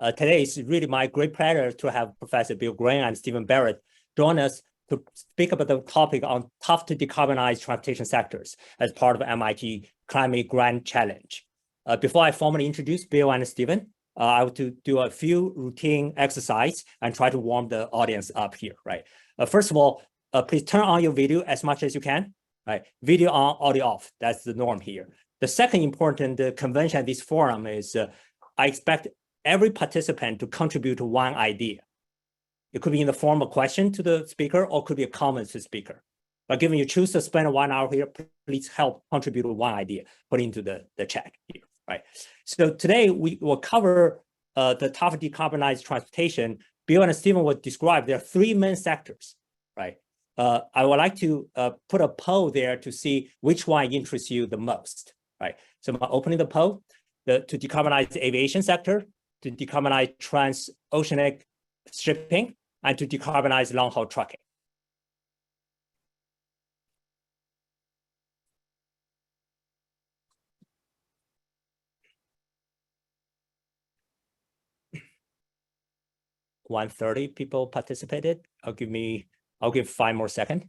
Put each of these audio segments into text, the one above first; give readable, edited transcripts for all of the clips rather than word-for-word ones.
Today is really my great pleasure to have Professor Bill Green and Stephen Barrett join us to speak about the topic on tough to decarbonize transportation sectors as part of MIT Climate Grand Challenge. Before I formally introduce Bill and Stephen, I want to do a few routine exercise and try to warm the audience up here, right? First of all, please turn on your video as much as you can, right? Video on, audio off, that's the norm here. The second important convention at this forum is I expect every participant to contribute to one idea. It could be in the form of a question to the speaker or could be a comment to the speaker. But given you choose to spend 1 hour here, please help contribute to one idea, put into the chat here, right? So today we will cover the tough decarbonized transportation. Bill and Stephen will describe there are three main sectors, right? I would like to put a poll there to see which one interests you the most, right? So I'm opening the poll to decarbonize the aviation sector, to decarbonize trans-oceanic shipping, and to decarbonize long-haul trucking. $130 people participated. I'll give 5 more seconds.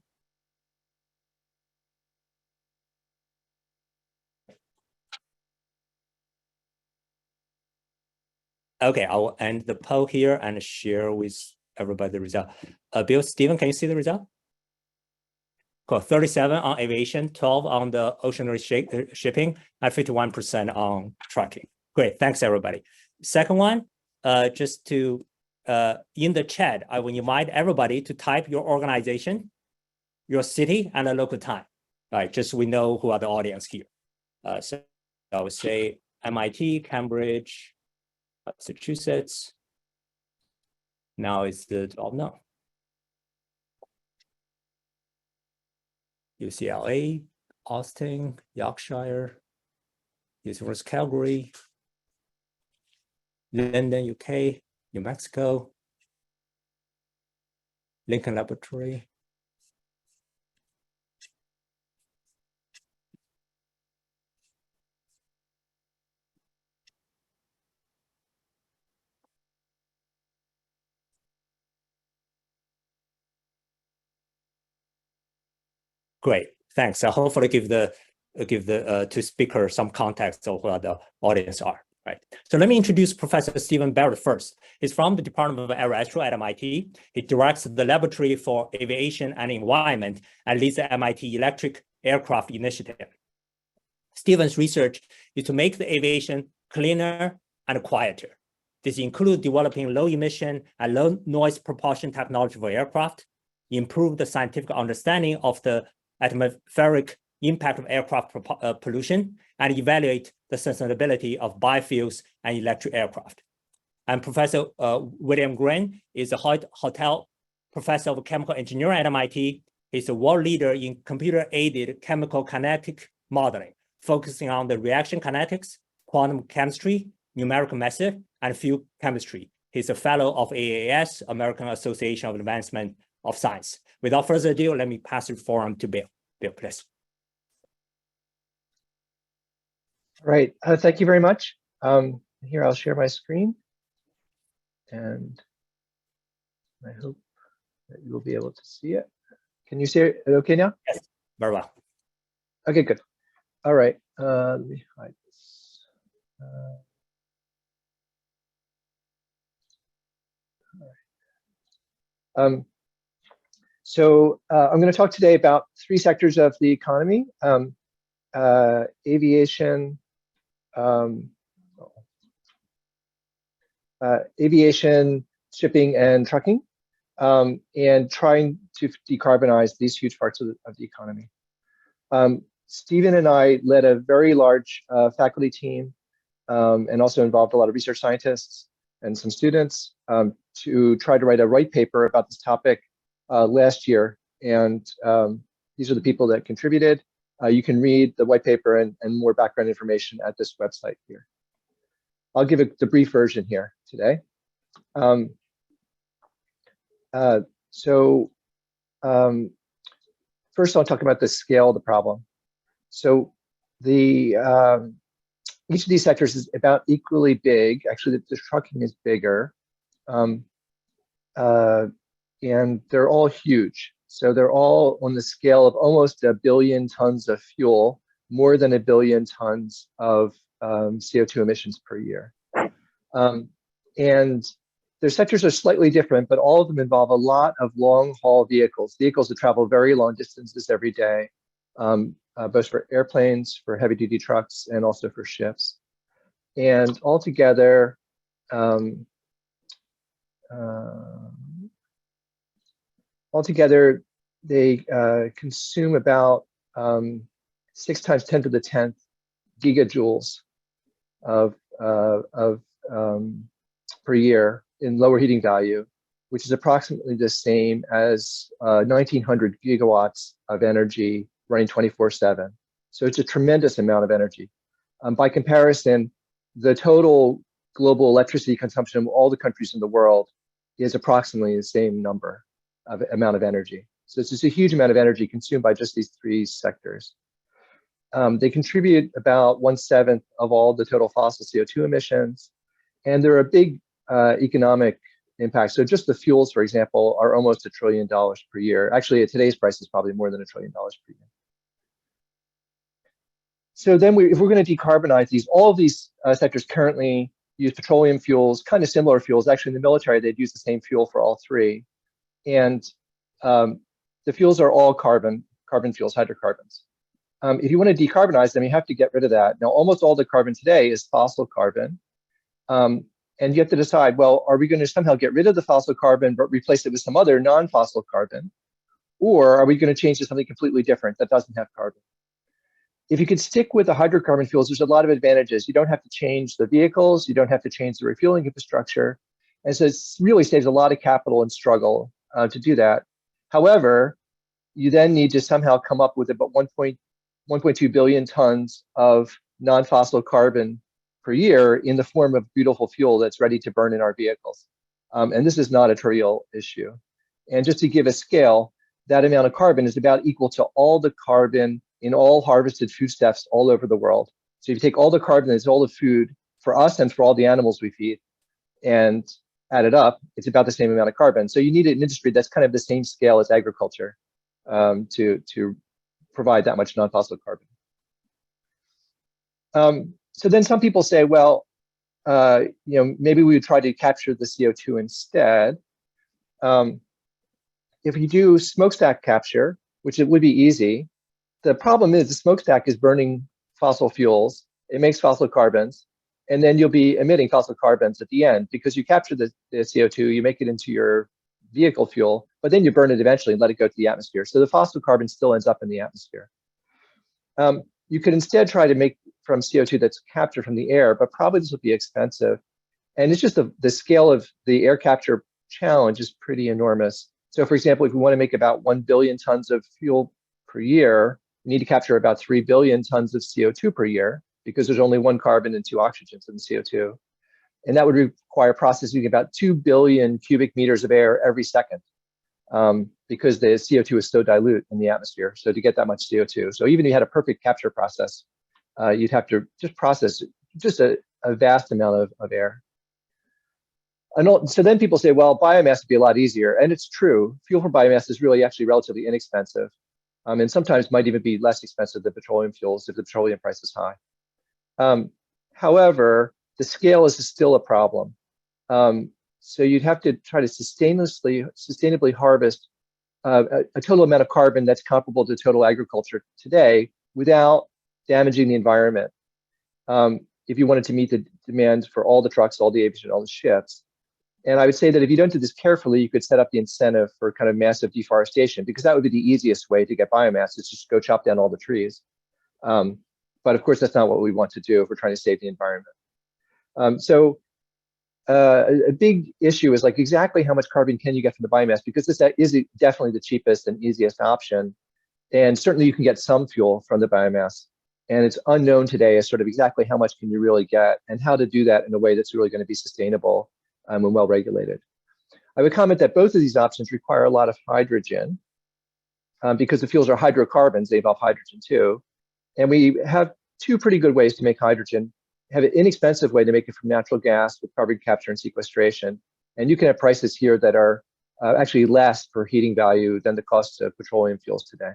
Okay, I will end the poll here and share with everybody the result. Bill, Stephen, can you see the result? Cool. 37 on aviation, 12 on the ocean shipping, and 51% on trucking. Great, thanks everybody. Second one, just to in the chat, I will invite everybody to type your organization, your city, and the local time. All right, just so we know who are the audience here. So I would say MIT, Cambridge, Massachusetts. Now it's the, oh no. UCLA, Austin, Yorkshire, University of Calgary, London, UK, New Mexico, Lincoln Laboratory. Great, thanks. I'll hopefully give the two speakers some context of who the audience are. Right. So let me introduce Professor Stephen Barrett first. He's from the Department of Aeroastro at MIT. He directs the Laboratory for Aviation and Environment and leads the MIT Electric Aircraft Initiative. Stephen's research is to make the aviation cleaner and quieter. This includes developing low emission and low noise propulsion technology for aircraft, improve the scientific understanding of the atmospheric impact of aircraft pollution, and evaluate the sustainability of biofuels and electric aircraft. And Professor William Green is a hotel professor of chemical engineering at MIT. He's a world leader in computer-aided chemical kinetic modeling, focusing on the reaction kinetics, quantum chemistry, numerical method, and fuel chemistry. He's a fellow of AAS, American Association of Advancement of Science. Without further ado, let me pass the forum to Bill. Bill, please. All right, thank you very much. Here, I'll share my screen. And I hope that you will be able to see it. Can you see it okay now? Yes, very well. Okay, good. All right, let me hide this. All right. So I'm going to talk today about 3 sectors of the economy: aviation, aviation, shipping, and trucking, and trying to decarbonize these huge parts of the economy. Stephen and I led a very large faculty team and also involved a lot of research scientists and some students to try to write a white paper about this topic last year. And these are the people that contributed. You can read the white paper and more background information at this website here. I'll give the brief version here today. First I'll talk about the scale of the problem. So the each of these sectors is about equally big. Actually, the trucking is bigger. And they're all huge. So they're all on the scale of almost 1 billion tons of fuel, more than 1 billion tons of CO2 emissions per year. And their sectors are slightly different, but all of them involve a lot of long-haul vehicles that travel very long distances every day, both for airplanes, for heavy-duty trucks, and also for ships. And altogether, they consume about 6 times 10 to the 10th gigajoules of per year in lower heating value, which is approximately the same as 1,900 gigawatts of energy running 24/7. So it's a tremendous amount of energy. By comparison, the total global electricity consumption of all the countries in the world is approximately the same amount of energy. So it's just a huge amount of energy consumed by just these 3 sectors. They contribute about 1/7 of all the total fossil CO2 emissions, and they're a big economic impact. So just the fuels, for example, are almost $1 trillion per year. Actually, at today's price, is probably more than $1 trillion per year. So then if we're going to decarbonize these, all of these sectors currently use petroleum fuels, kind of similar fuels. Actually, in the military, they'd use the same fuel for all 3. And the fuels are all carbon fuels, hydrocarbons. If you want to decarbonize them, you have to get rid of that. Now, almost all the carbon today is fossil carbon. And you have to decide, well, are we going to somehow get rid of the fossil carbon but replace it with some other non-fossil carbon? Or are we going to change to something completely different that doesn't have carbon? If you could stick with the hydrocarbon fuels, there's a lot of advantages. You don't have to change the vehicles. You don't have to change the refueling infrastructure. And so it really saves a lot of capital and struggle to do that. However, you then need to somehow come up with about 1.2 billion tons of non-fossil carbon per year in the form of beautiful fuel that's ready to burn in our vehicles. And this is not a trivial issue. And just to give a scale, that amount of carbon is about equal to all the carbon in all harvested foodstuffs all over the world. So if you take all the carbon that's all the food for us and for all the animals we feed and add it up, it's about the same amount of carbon. So you need an industry that's kind of the same scale as agriculture to provide that much non-fossil carbon. So then some people say, well, maybe we would try to capture the CO2 instead. If you do smokestack capture, which it would be easy, the problem is the smokestack is burning fossil fuels. It makes fossil carbons, and then you'll be emitting fossil carbons at the end because you capture the CO2, you make it into your vehicle fuel, but then you burn it eventually and let it go to the atmosphere. So the fossil carbon still ends up in the atmosphere. You could instead try to make from CO2 that's captured from the air, but probably this would be expensive. And it's just the scale of the air capture challenge is pretty enormous. So for example, if we want to make about 1 billion tons of fuel per year, we need to capture about 3 billion tons of CO2 per year because there's only 1 carbon and 2 oxygens in the CO2. And that would require processing about 2 billion cubic meters of air every second because the CO2 is so dilute in the atmosphere. So to get that much CO2. So even if you had a perfect capture process, you'd have to just process just a vast amount of air. And so then people say, well, biomass would be a lot easier. And it's true. Fuel from biomass is really actually relatively inexpensive. And sometimes might even be less expensive than petroleum fuels if the petroleum price is high. However, the scale is still a problem. So you'd have to try to sustainably harvest a total amount of carbon that's comparable to total agriculture today without damaging the environment. If you wanted to meet the demand for all the trucks, all the aviation, all the ships. And I would say that if you don't do this carefully, you could set up the incentive for kind of massive deforestation, because that would be the easiest way to get biomass, is just go chop down all the trees. But of course, that's not what we want to do if we're trying to save the environment. A big issue is like exactly how much carbon can you get from the biomass, because this is definitely the cheapest and easiest option. And certainly you can get some fuel from the biomass. And it's unknown today as sort of exactly how much can you really get and how to do that in a way that's really going to be sustainable and well regulated. I would comment that both of these options require a lot of hydrogen because the fuels are hydrocarbons, they involve hydrogen too. And we have 2 pretty good ways to make hydrogen. have an inexpensive way to make it from natural gas with carbon capture and sequestration. And you can have prices here that are actually less per heating value than the cost of petroleum fuels today.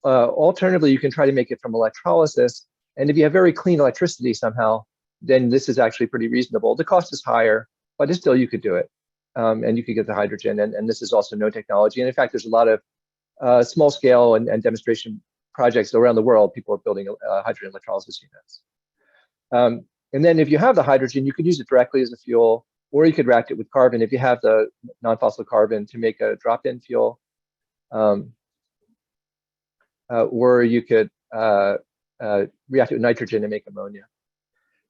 Alternatively, you can try to make it from electrolysis. And if you have very clean electricity somehow, then this is actually pretty reasonable. The cost is higher, but still you could do it. And you could get the hydrogen. And this is also no technology. And in fact, there's a lot of small scale and demonstration projects around the world. People are building hydrogen electrolysis units. And then if you have the hydrogen, you could use it directly as a fuel, or you could react it with carbon if you have the non-fossil carbon to make a drop-in fuel. Or you could react it with nitrogen and make ammonia.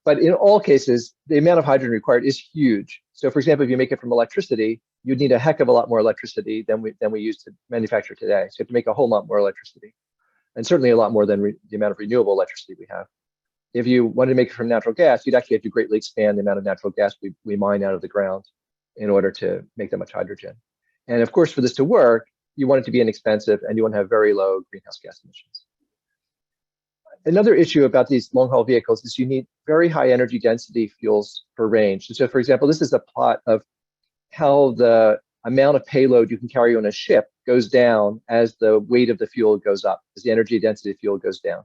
But in all cases, the amount of hydrogen required is huge. So for example, if you make it from electricity, you'd need a heck of a lot more electricity than we use to manufacture today. So you have to make a whole lot more electricity, and certainly a lot more than the amount of renewable electricity we have. If you wanted to make it from natural gas, you'd actually have to greatly expand the amount of natural gas we mine out of the ground in order to make that much hydrogen. And of course, for this to work, you want it to be inexpensive and you want to have very low greenhouse gas emissions. Another issue about these long-haul vehicles is you need very high energy density fuels for range. And so for example, this is a plot of how the amount of payload you can carry on a ship goes down as the weight of the fuel goes up, as the energy density of fuel goes down.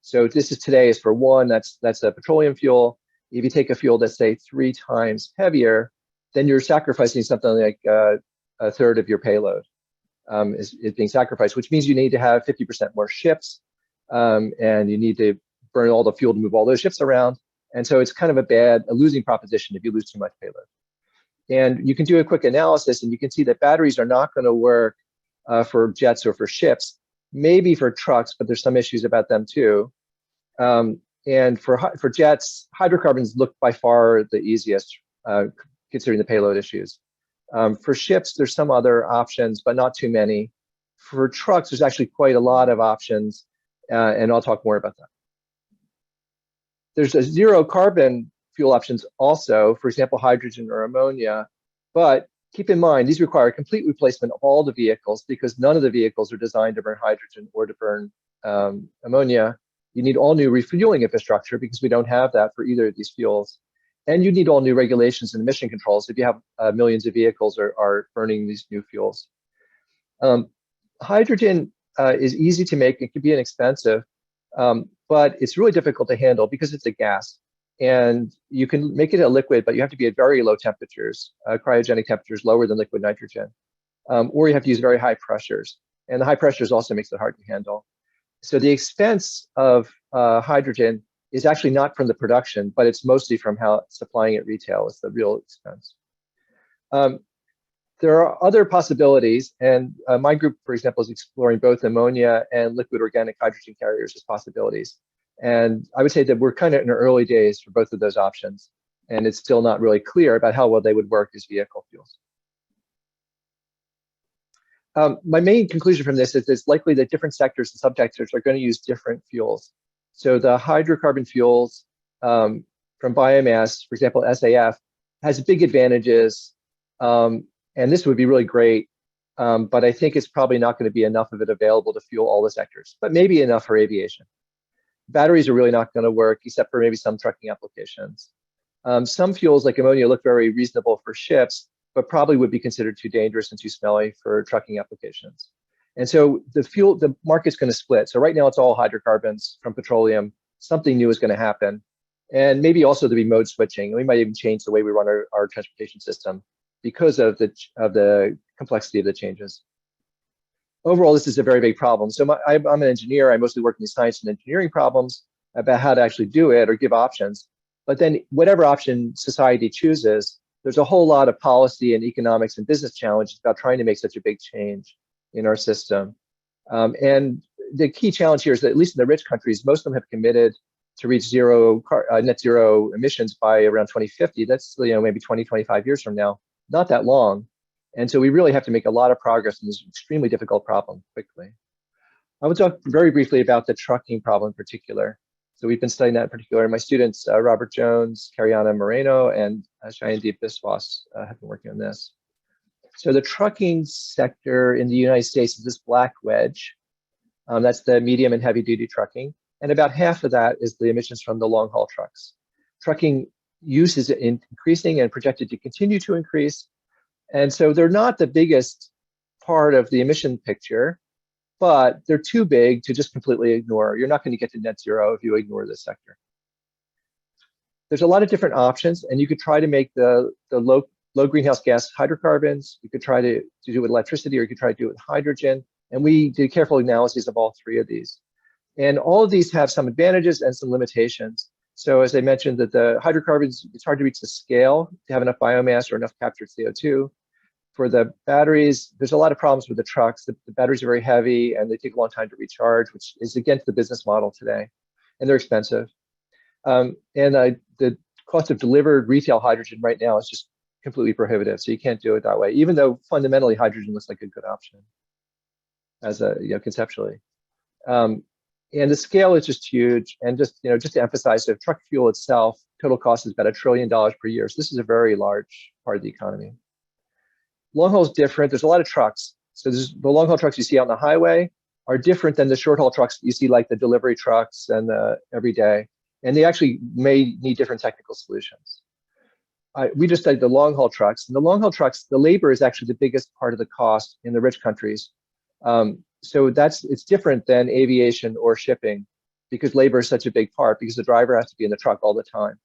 So this is today is for one, that's a petroleum fuel. If you take a fuel that's say 3 times heavier, then you're sacrificing something like a third of your payload is being sacrificed, which means you need to have 50% more ships, and you need to burn all the fuel to move all those ships around. And so it's kind of a losing proposition if you lose too much payload. And you can do a quick analysis and you can see that batteries are not going to work for jets or for ships, maybe for trucks, but there's some issues about them too. And for jets, hydrocarbons look by far the easiest, considering the payload issues. For ships, there's some other options, but not too many. For trucks, there's actually quite a lot of options, and I'll talk more about that. There's a zero carbon fuel options also, for example, hydrogen or ammonia, but keep in mind, these require a complete replacement of all the vehicles because none of the vehicles are designed to burn hydrogen or to burn ammonia. You need all new refueling infrastructure because we don't have that for either of these fuels. And you need all new regulations and emission controls if you have millions of vehicles are burning these new fuels. Hydrogen is easy to make, it can be inexpensive, but it's really difficult to handle because it's a gas. And you can make it a liquid, but you have to be at very low temperatures, cryogenic temperatures lower than liquid nitrogen, or you have to use very high pressures. And the high pressures also makes it hard to handle. So the expense of hydrogen is actually not from the production, but it's mostly from how supplying it retail is the real expense. There are other possibilities, and my group, for example, is exploring both ammonia and liquid organic hydrogen carriers as possibilities. And I would say that we're kind of in the early days for both of those options, and it's still not really clear about how well they would work as vehicle fuels. My main conclusion from this is it's likely that different sectors and subsectors are going to use different fuels. So the hydrocarbon fuels from biomass, for example, SAF, has big advantages, and this would be really great, but I think it's probably not going to be enough of it available to fuel all the sectors, but maybe enough for aviation. Batteries are really not going to work, except for maybe some trucking applications. Some fuels like ammonia look very reasonable for ships, but probably would be considered too dangerous and too smelly for trucking applications. And so the market's going to split. So right now it's all hydrocarbons from petroleum. Something new is going to happen. And maybe also to be mode switching. We might even change the way we run our transportation system because of the complexity of the changes. Overall, this is a very big problem. So I'm an engineer. I mostly work in the science and engineering problems about how to actually do it or give options. But then whatever option society chooses, there's a whole lot of policy and economics and business challenges about trying to make such a big change in our system. And the key challenge here is that at least in the rich countries, most of them have committed to reach net zero emissions by around 2050. That's maybe 20, 25 years from now, not that long. And so we really have to make a lot of progress in this extremely difficult problem quickly. I will talk very briefly about the trucking problem in particular. So we've been studying that in particular. My students, Robert Jones, Cariana Moreno, and Shayandeep Biswas have been working on this. So the trucking sector in the United States is this black wedge. That's the medium and heavy duty trucking. and about half of that is the emissions from the long-haul trucks. Trucking use is increasing and projected to continue to increase, and so they're not the biggest part of the emission picture, but they're too big to just completely ignore. You're not going to get to net zero if you ignore this sector. There's a lot of different options, and you could try to make the low greenhouse gas hydrocarbons. You could try to do it with electricity, or you could try to do it with hydrogen. And we did careful analyses of all three of these. And all of these have some advantages and some limitations. So as I mentioned, that the hydrocarbons, it's hard to reach the scale to have enough biomass or enough captured CO2. For the batteries, there's a lot of problems with the trucks. The batteries are very heavy and they take a long time to recharge, which is against the business model today. And they're expensive. The cost of delivered retail hydrogen right now is just completely prohibitive. So you can't do it that way, even though fundamentally hydrogen looks like a good option as a, conceptually. And the scale is just huge. And just to emphasize, so truck fuel itself, total cost is about $1 trillion per year. So this is a very large part of the economy. Long haul is different. There's a lot of trucks. So the long haul trucks you see out on the highway are different than the short haul trucks you see, like the delivery trucks and the everyday. And they actually may need different technical solutions. We just studied the long haul trucks. And the long haul trucks, the labor is actually the biggest part of the cost in the rich countries. So it's different than aviation or shipping, because labor is such a big part, because the driver has to be in the truck all the time.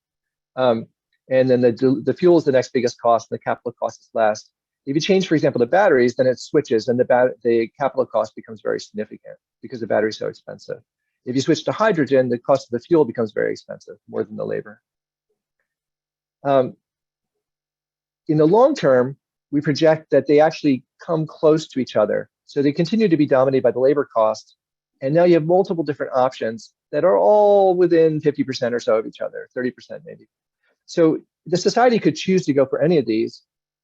And then the fuel is the next biggest cost, and the capital cost is last. If you change, for example, the batteries, then it switches, and the capital cost becomes very significant because the battery is so expensive. If you switch to hydrogen, the cost of the fuel becomes very expensive, more than the labor. In the long term, we project that they actually come close to each other. So they continue to be dominated by the labor cost. And now you have multiple different options that are all within 50% or so of each other, 30% maybe. So the society could choose to go for any of these,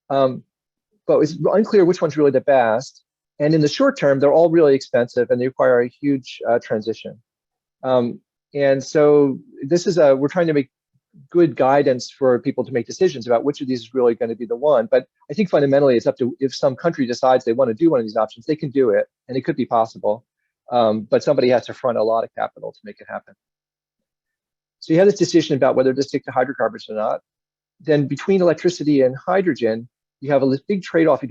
but it's unclear which one's really the best. And in the short term, they're all really expensive and they require a huge transition. And so this is we're trying to make good guidance for people to make decisions about which of these is really going to be the one. But I think fundamentally it's up to, if some country decides they want to do one of these options, they can do it, and it could be possible. But somebody has to front a lot of capital to make it happen. So you have this decision about whether to stick to hydrocarbons or not. Then between electricity and hydrogen, you have a big trade-off.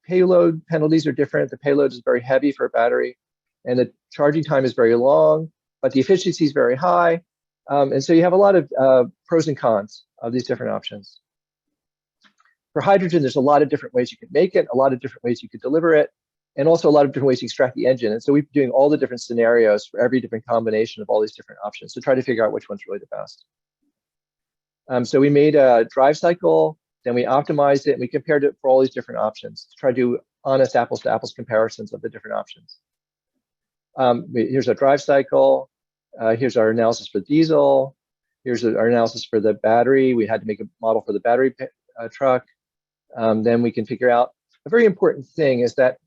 Payload penalties are different. The payload is very heavy for a battery, and the charging time is very long, but the efficiency is very high. And so you have a lot of pros and cons of these different options. For hydrogen, there's a lot of different ways you can make it, a lot of different ways you could deliver it, and also a lot of different ways to extract the engine. And so we're doing all the different scenarios for every different combination of all these different options to try to figure out which one's really the best. So we made a drive cycle, then we optimized it, and we compared it for all these different options to try to do honest apples to apples comparisons of the different options. Here's our drive cycle. Here's our analysis for diesel. Here's our analysis for the battery. We had to make a model for the battery truck. Then we can figure out, a very important thing is that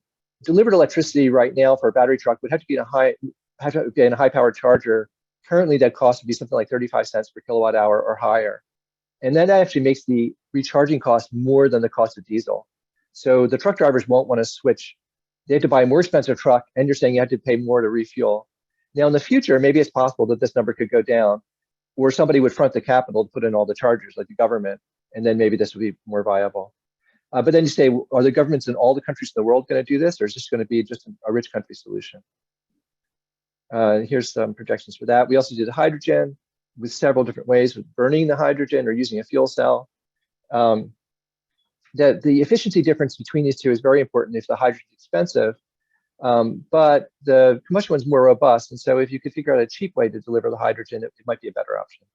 delivered electricity right now for a battery truck would have to be in a high-powered charger. Currently, that cost would be something like 35 cents per kilowatt hour or higher. And that actually makes the recharging cost more than the cost of diesel. So the truck drivers won't want to switch. They have to buy a more expensive truck, and you're saying you have to pay more to refuel. Now, in the future, maybe it's possible that this number could go down, or somebody would front the capital to put in all the chargers, like the government, and then maybe this would be more viable. But then you say, are the governments in all the countries in the world going to do this, or is this going to be just a rich country solution? Here's some projections for that. We also did hydrogen with several different ways, with burning the hydrogen or using a fuel cell. The efficiency difference between these two is very important if the hydrogen is expensive. But the combustion one's more robust, and so if you could figure out a cheap way to deliver the hydrogen, it might be a better option.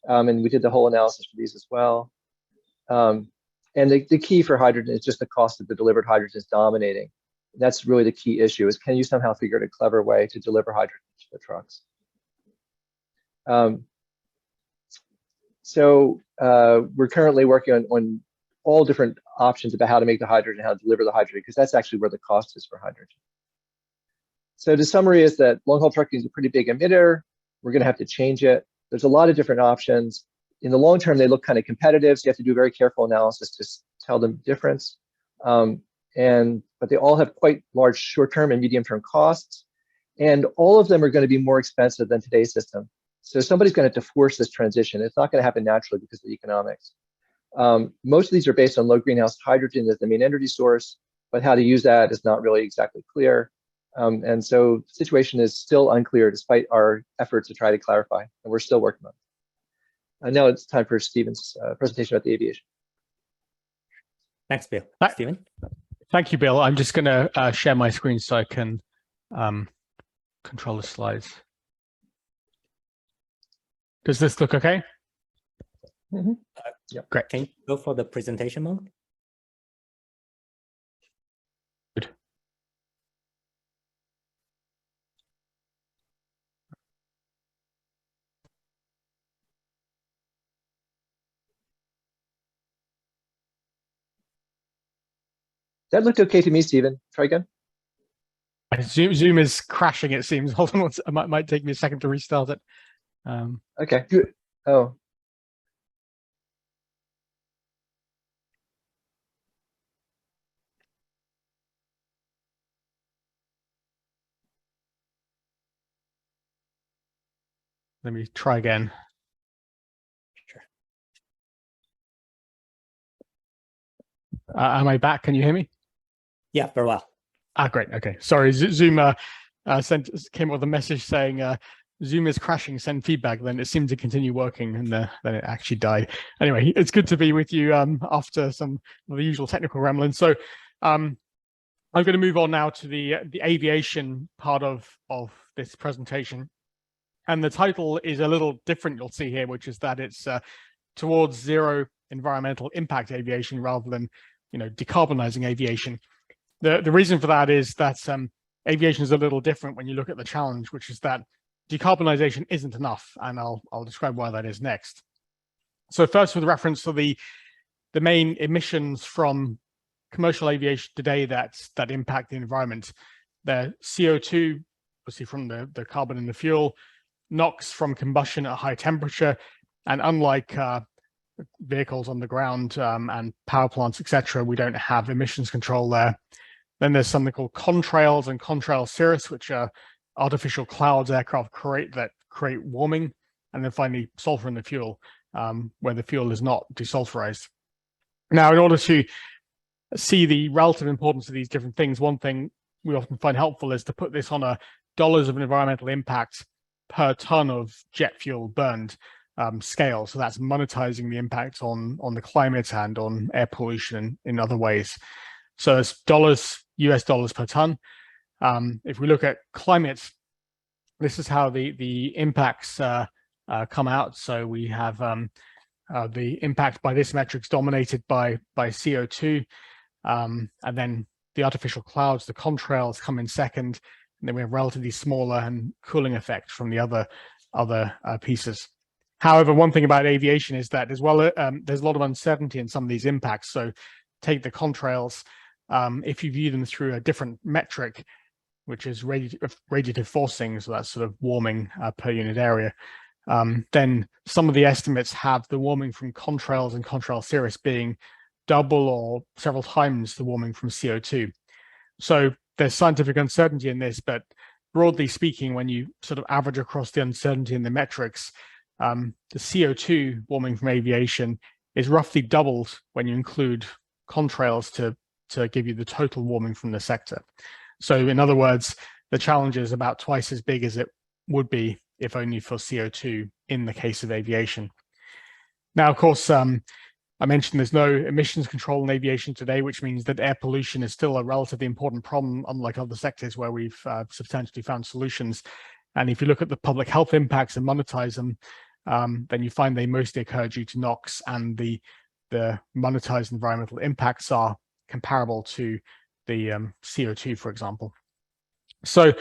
And we did the whole analysis for these as well. And the key for hydrogen is just the cost of the delivered hydrogen is dominating. That's really the key issue, is can you somehow figure out a clever way to deliver hydrogen to the trucks? We're currently working on all different options about how to make the hydrogen, how to deliver the hydrogen, because that's actually where the cost is for hydrogen. So the summary is that long-haul trucking is a pretty big emitter. We're going to have to change it. There's a lot of different options. In the long term, they look kind of competitive, so you have to do very careful analysis to tell the difference. But they all have quite large short-term and medium-term costs. And all of them are going to be more expensive than today's system. So somebody's going to have to force this transition. It's not going to happen naturally because of the economics. Most of these are based on low greenhouse hydrogen as the main energy source, but how to use that is not really exactly clear. And so the situation is still unclear despite our efforts to try to clarify, and we're still working on it. And now it's time for Stephen's presentation about the aviation. Thanks, Bill. Stephen? Thank you, Bill. I'm just going to share my screen so I can control the slides. Does this look okay? Mm-hmm. Yeah. Great. Can you go for the presentation mode? Good. That looked okay to me, Stephen. Try again. Zoom is crashing, it seems. Hold on, it might take me a second to restart it. Okay, good. Oh. Let me try again. Sure. Am I back? Can you hear me? Yeah, very well. Great. Okay. Sorry, Zoom came up with a message saying Zoom is crashing, send feedback. Then it seemed to continue working, and then it actually died. Anyway, it's good to be with you after some of the usual technical ramblings. So I'm going to move on now to the aviation part of this presentation. And the title is a little different, you'll see here, which is that it's towards zero environmental impact aviation rather than, decarbonizing aviation. The reason for that is that aviation is a little different when you look at the challenge, which is that decarbonization isn't enough, and I'll describe why that is next. So first, with reference to the main emissions from commercial aviation today that impact the environment, the CO2, obviously from the carbon in the fuel, NOx from combustion at high temperature, and unlike vehicles on the ground and power plants, etc., we don't have emissions control there. Then there's something called contrails and contrail cirrus, which are artificial clouds aircraft create warming. And then finally, sulfur in the fuel, where the fuel is not desulfurized. Now, in order to see the relative importance of these different things, one thing we often find helpful is to put this on a dollars of environmental impact per ton of jet fuel burned scale. So that's monetizing the impact on the climate and on air pollution in other ways. So it's US dollars per ton. If we look at climate, this is how the impacts come out. So we have the impact by this metric is dominated by CO2, and then the artificial clouds, the contrails, come in second, and then we have relatively smaller and cooling effect from the other pieces. However, one thing about aviation is that as well, there's a lot of uncertainty in some of these impacts. So take the contrails. If you view them through a different metric, which is radiative forcing, so that's sort of warming per unit area, then some of the estimates have the warming from contrails and contrail cirrus being double or several times the warming from CO2. So there's scientific uncertainty in this, but broadly speaking, when you sort of average across the uncertainty in the metrics, the CO2 warming from aviation is roughly doubled when you include contrails to give you the total warming from the sector. So in other words, the challenge is about twice as big as it would be if only for CO2 in the case of aviation. Now, of course, I mentioned there's no emissions control in aviation today, which means that air pollution is still a relatively important problem, unlike other sectors where we've substantially found solutions. And if you look at the public health impacts and monetize them, then you find they mostly occur due to NOx, and the monetized environmental impacts are comparable to the CO2, for example. So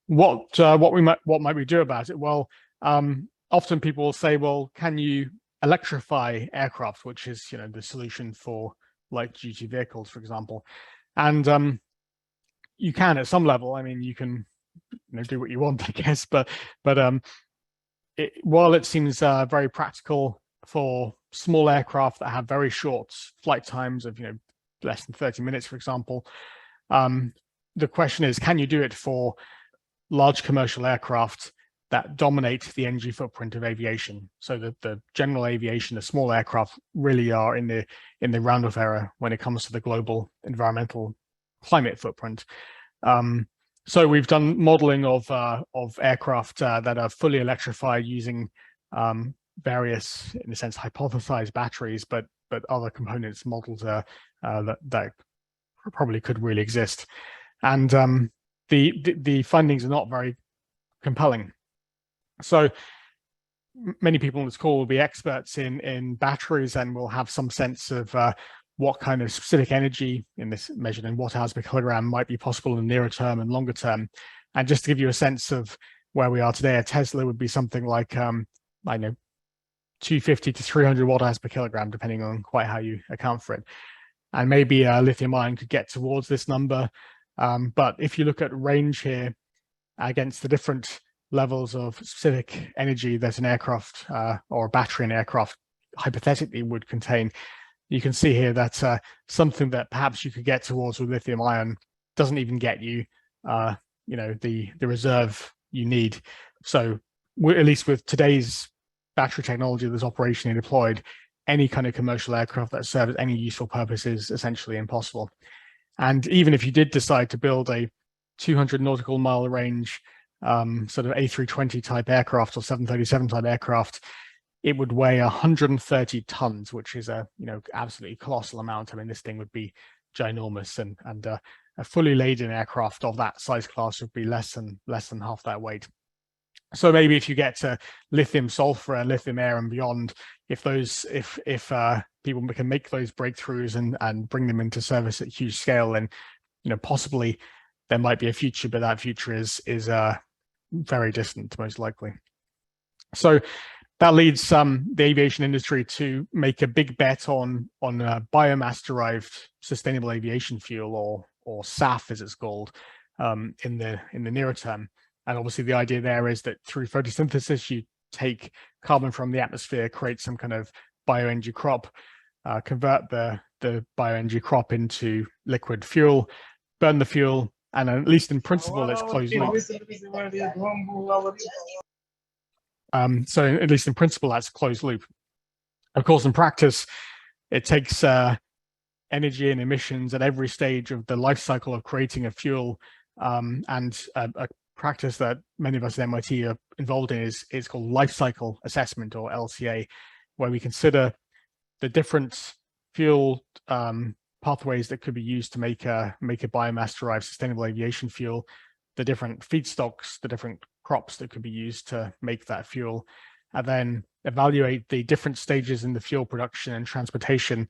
what might we do about it? Well, often people will say, well, can you electrify aircraft, which is the solution for light duty vehicles, for example? And you can at some level. I mean, you can do what you want, I guess, but while it seems very practical for small aircraft that have very short flight times of less than 30 minutes, for example, the question is, can you do it for large commercial aircraft that dominate the energy footprint of aviation. So that the general aviation, the small aircraft, really are in the round-off era when it comes to the global environmental climate footprint. So we've done modeling of aircraft that are fully electrified using various, in a sense, hypothesized batteries, but other components modeled that probably could really exist. And the findings are not very compelling. So many people on this call will be experts in batteries and will have some sense of what kind of specific energy in this measured in watt-hours per kilogram might be possible in the nearer term and longer term. And just to give you a sense of where we are today, a Tesla would be something like, I know, 250 to 300 watt-hours per kilogram, depending on quite how you account for it. And maybe lithium ion could get towards this number. But if you look at range here against the different levels of specific energy that an aircraft or a battery in an aircraft hypothetically would contain, you can see here that something that perhaps you could get towards with lithium ion doesn't even get you, the reserve you need. So at least with today's battery technology that's operationally deployed, any kind of commercial aircraft that serves any useful purpose is essentially impossible. And even if you did decide to build a 200 nautical mile range sort of A320 type aircraft or 737 type aircraft, it would weigh 130 tons, which is a absolutely colossal amount. I mean, this thing would be ginormous, and a fully laden aircraft of that size class would be less than half that weight. So maybe if you get to lithium sulfur and lithium air and beyond, if people can make those breakthroughs and bring them into service at huge scale, then possibly there might be a future, but that future is very distant, most likely. So that leads the aviation industry to make a big bet on biomass-derived sustainable aviation fuel, or SAF as it's called, in the nearer term. And obviously the idea there is that through photosynthesis, you take carbon from the atmosphere, create some kind of bioenergy crop, convert the bioenergy crop into liquid fuel, burn the fuel, and at least in principle, it's closed loop. So at least in principle, that's closed loop. Of course, in practice, it takes energy and emissions at every stage of the life cycle of creating a fuel, and a practice that many of us at MIT are involved in is called life cycle assessment, or LCA, where we consider the different fuel pathways that could be used to make a biomass-derived sustainable aviation fuel, the different feedstocks, the different crops that could be used to make that fuel, and then evaluate the different stages in the fuel production and transportation,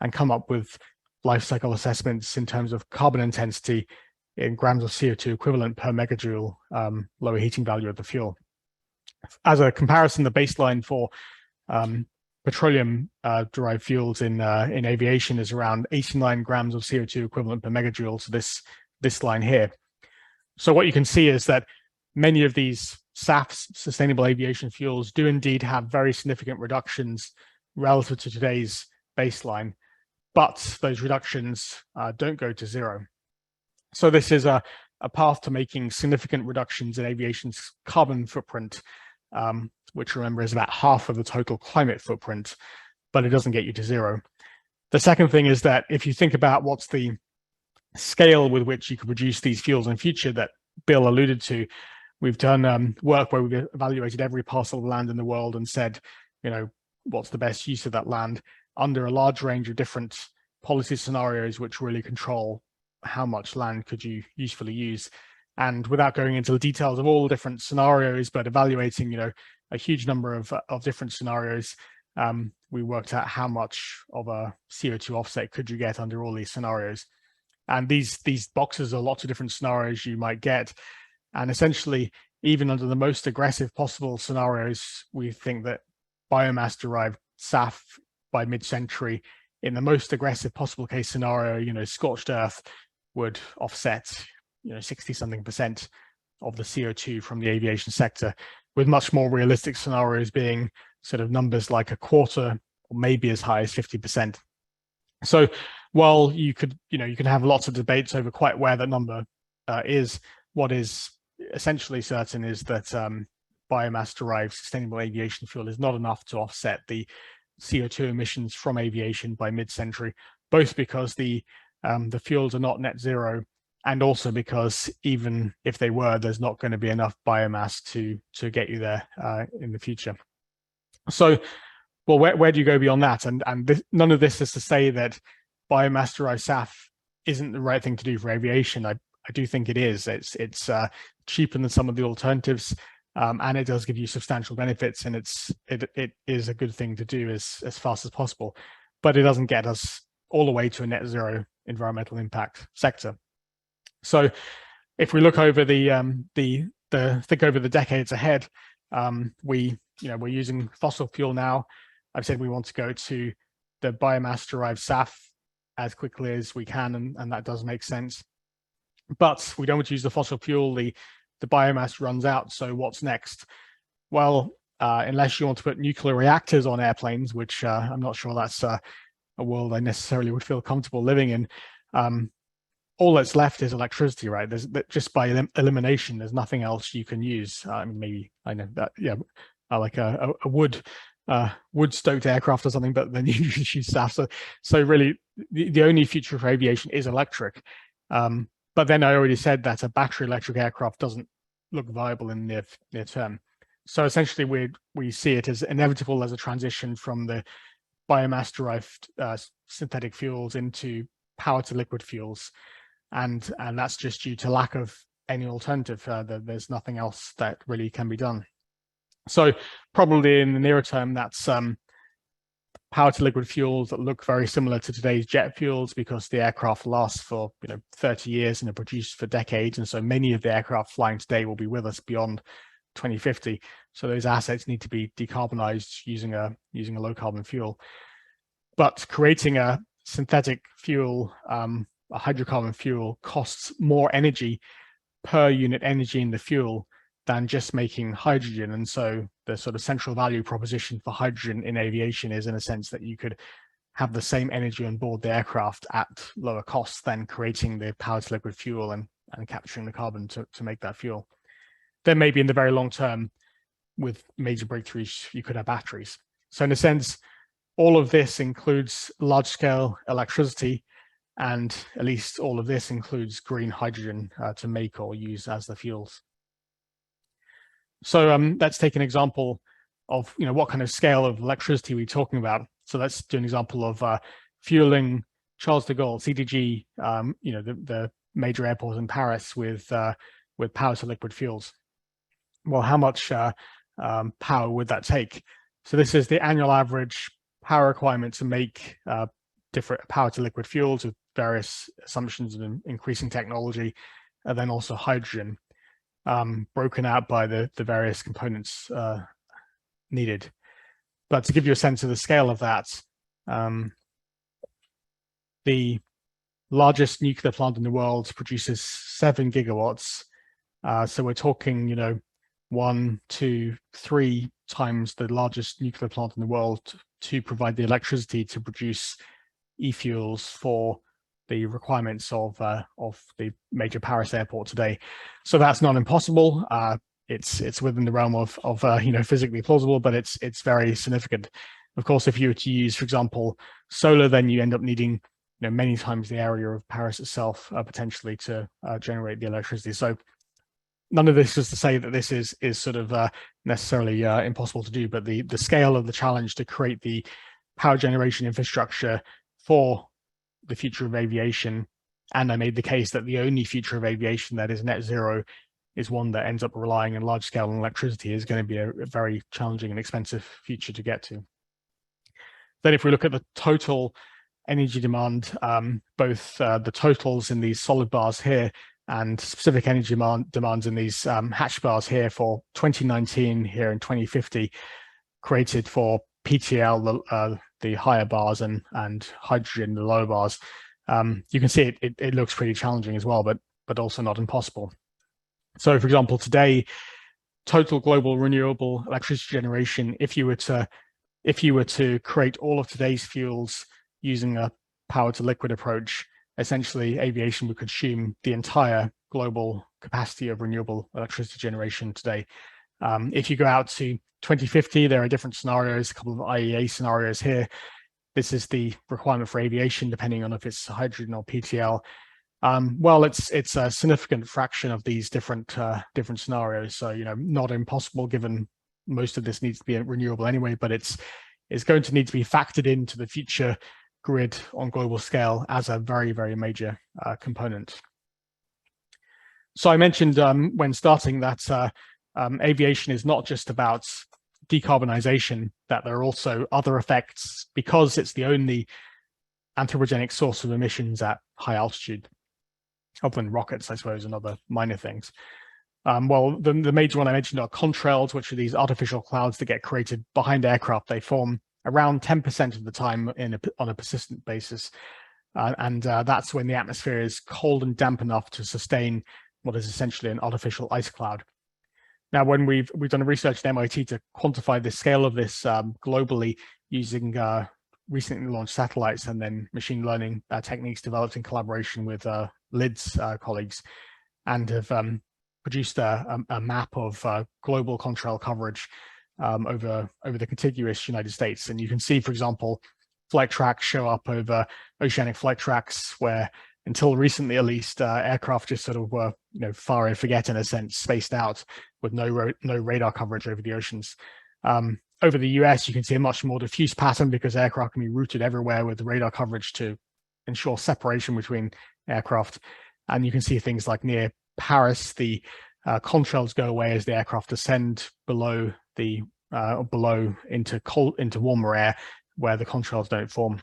and come up with life cycle assessments in terms of carbon intensity in grams of CO2 equivalent per megajoule lower heating value of the fuel. As a comparison, the baseline for petroleum derived fuels in aviation is around 89 grams of CO2 equivalent per megajoule, so this line here. So what you can see is that many of these SAFs, sustainable aviation fuels, do indeed have very significant reductions relative to today's baseline, but those reductions don't go to zero. So this is a path to making significant reductions in aviation's carbon footprint, which, remember, is about half of the total climate footprint, but it doesn't get you to zero. The second thing is that if you think about what's the scale with which you could produce these fuels in future that Bill alluded to, we've done work where we've evaluated every parcel of land in the world and said, what's the best use of that land under a large range of different policy scenarios which really control how much land could you usefully use. And without going into the details of all the different scenarios, but evaluating, a huge number of different scenarios, we worked out how much of a CO2 offset could you get under all these scenarios. And these boxes are lots of different scenarios you might get. And essentially, even under the most aggressive possible scenarios, we think that biomass-derived SAF by mid-century, in the most aggressive possible case scenario, scorched earth would offset 60-something% of the CO2 from the aviation sector, with much more realistic scenarios being sort of numbers like a quarter or maybe as high as 50%. So while you can have lots of debates over quite where that number is, what is essentially certain is that biomass-derived sustainable aviation fuel is not enough to offset the CO2 emissions from aviation by mid-century, both because the fuels are not net zero, and also because even if they were, there's not going to be enough biomass to get you there in the future. So, well, where do you go beyond that? And none of this is to say that biomass-derived SAF isn't the right thing to do for aviation. I do think it is. It's cheaper than some of the alternatives, and it does give you substantial benefits, and it is a good thing to do as fast as possible. But it doesn't get us all the way to a net zero environmental impact sector. So, if we look over think over the decades ahead, we're using fossil fuel now. I've said we want to go to the biomass-derived SAF as quickly as we can, and that does make sense. But we don't want to use the fossil fuel. The biomass runs out. So what's next? Well, unless you want to put nuclear reactors on airplanes, which I'm not sure that's a world I necessarily would feel comfortable living in, all that's left is electricity, right? Just by elimination, there's nothing else you can use. Maybe I know that, yeah, like a wood-stoked aircraft or something, but then you use SAF. So really, the only future for aviation is electric. But then I already said that a battery electric aircraft doesn't look viable in the near term. So essentially, we see it as inevitable as a transition from the biomass-derived synthetic fuels into power-to-liquid fuels, and that's just due to lack of any alternative. There's nothing else that really can be done. So probably in the nearer term, that's power-to-liquid fuels that look very similar to today's jet fuels, because the aircraft lasts for 30 years and are produced for decades, and so many of the aircraft flying today will be with us beyond 2050. So those assets need to be decarbonized using a low carbon fuel. But creating a synthetic fuel, a hydrocarbon fuel, costs more energy per unit energy in the fuel than just making hydrogen. And so the sort of central value proposition for hydrogen in aviation is, in a sense, that you could have the same energy on board the aircraft at lower cost than creating the power to liquid fuel and capturing the carbon to make that fuel. Then maybe in the very long term, with major breakthroughs, you could have batteries. So in a sense, all of this includes large scale electricity, and at least all of this includes green hydrogen to make or use as the fuels. So let's take an example of what kind of scale of electricity we're talking about. So let's do an example of fueling Charles de Gaulle, CDG, the major airport in Paris with power to liquid fuels. Well, how much power would that take? So this is the annual average power requirement to make different power to liquid fuels with various assumptions and increasing technology, and then also hydrogen, broken out by the various components needed. But to give you a sense of the scale of that, the largest nuclear plant in the world produces 7 gigawatts. So we're talking, 1, 2, 3 times the largest nuclear plant in the world to provide the electricity to produce e-fuels for the requirements of the major Paris airport today. So that's not impossible. It's within the realm of physically plausible, but it's very significant. Of course, if you were to use, for example, solar, then you end up needing many times the area of Paris itself potentially to generate the electricity. So none of this is to say that this is sort of necessarily impossible to do, but the scale of the challenge to create the power generation infrastructure for the future of aviation, and I made the case that the only future of aviation that is net zero is one that ends up relying on large scale on electricity, is going to be a very challenging and expensive future to get to. Then if we look at the total energy demand, both the totals in these solid bars here and specific energy demands in these hatch bars here for 2019 here in 2050, created for PTL, the higher bars, and hydrogen, the lower bars. You can see it looks pretty challenging as well, but also not impossible. So for example, today, total global renewable electricity generation, if you were to create all of today's fuels using a power to liquid approach, essentially aviation would consume the entire global capacity of renewable electricity generation today. If you go out to 2050, there are different scenarios, a couple of IEA scenarios here. This is the requirement for aviation, depending on if it's hydrogen or PTL. Well, it's a significant fraction of these different scenarios. So, not impossible given most of this needs to be renewable anyway, but it's going to need to be factored into the future grid on global scale as a very, very major component. So I mentioned when starting that aviation is not just about decarbonization, that there are also other effects because it's the only anthropogenic source of emissions at high altitude, other than rockets, I suppose, and other minor things. Well, the major one I mentioned are contrails, which are these artificial clouds that get created behind aircraft. They form around 10% of the time on a persistent basis. And that's when the atmosphere is cold and damp enough to sustain what is essentially an artificial ice cloud. Now, when we've done research at MIT to quantify the scale of this globally using recently launched satellites and then machine learning techniques developed in collaboration with LIDS colleagues, and have produced a map of global contrail coverage over the contiguous United States. And you can see, for example, flight tracks show up over oceanic flight tracks where, until recently at least, aircraft just sort of were, fire and forget in a sense, spaced out with no radar coverage over the oceans. Over the US, you can see a much more diffuse pattern because aircraft can be routed everywhere with radar coverage to ensure separation between aircraft. And you can see things like near Paris, the contrails go away as the aircraft descend below into warmer air where the contrails don't form.